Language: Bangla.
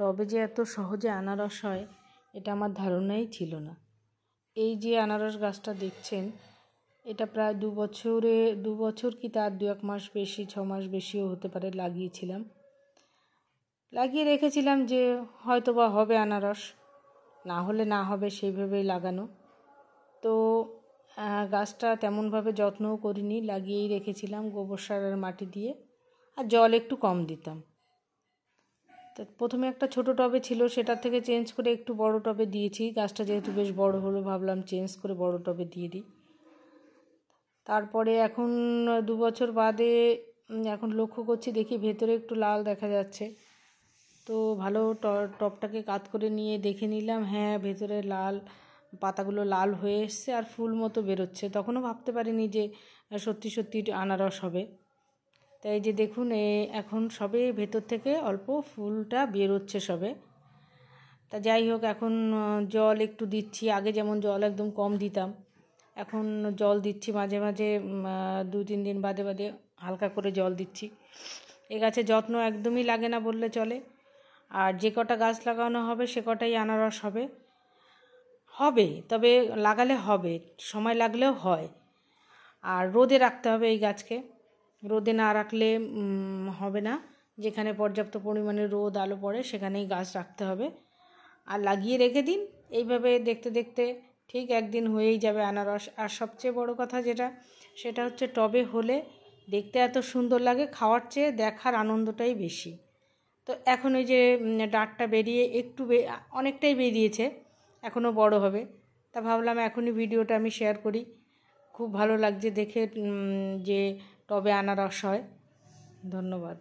টবে যে এত সহজে আনারস হয় এটা আমার ধারণাই ছিল না। এই যে আনারস গাছটা দেখছেন, এটা প্রায় 2 বছর কি তার 2-1 মাস বেশি, 6 মাস বেশিও হতে পারে লাগিয়েছিলাম। লাগিয়ে রেখেছিলাম যে হয়তো বা হবে আনারস, না হলে না হবে সেইভাবেই লাগানো। তো গাছটা তেমনভাবে যত্নও করিনি, লাগিয়েই রেখেছিলাম গোবর সার আর মাটি দিয়ে, আর জল একটু কম দিতাম। তো প্রথমে একটা ছোট টবে ছিল, সেটার থেকে চেঞ্জ করে একটু বড় টবে দিয়েছি। গাছটা যেহেতু বেশ বড় হলো, ভাবলাম চেঞ্জ করে বড় টবে দিয়ে দিই। তারপরে এখন 2 বছর বাদে এখন লক্ষ্য করছি, দেখি ভেতরে একটু লাল দেখা যাচ্ছে। তো ভালো টবটাকে কাত করে নিয়ে দেখে নিলাম, হ্যাঁ ভেতরে লাল, পাতাগুলো লাল হয়ে এসছে আর ফুল মতো বেরোচ্ছে। তখনও ভাবতে পারিনি যে সত্যি সত্যি আনারস হবে। তাই যে দেখুন এখন সবে ভেতর থেকে অল্প ফুলটা বেরোচ্ছে সবে। তা যাই হোক, এখন জল একটু দিচ্ছি। আগে যেমন জল একদম কম দিতাম, এখন জল দিচ্ছি মাঝে মাঝে, 2-3 দিন বাদে বাদে হালকা করে জল দিচ্ছি। এ গাছে যত্ন একদমই লাগে না বললে চলে। আর যে কটা গাছ লাগানো হবে সে কটাই আনারস হবে, তবে লাগালে হবে, সময় লাগলেও হয়। আর রোদে রাখতে হবে এই গাছকে, রোদে না রাখলে হবে না। যেখানে পর্যাপ্ত পরিমাণে রোদ আলো পড়ে সেখানেই গাছ রাখতে হবে। আর লাগিয়ে রেখে দিন, এইভাবে দেখতে দেখতে ঠিক একদিন হয়েই যাবে আনারস। আর সবচেয়ে বড় কথা সেটা হচ্ছে টবে হলে দেখতে এত সুন্দর লাগে, খাওয়ার চেয়ে দেখার আনন্দটাই বেশি। তো এখন ওই যে ডাঁটটা বেরিয়ে অনেকটাই বেরিয়েছে, এখনও বড় হবে। তা ভাবলাম এখনই ভিডিওটা আমি শেয়ার করি। খুব ভালো লাগছে দেখে যে টবে আনারস হয়। ধন্যবাদ।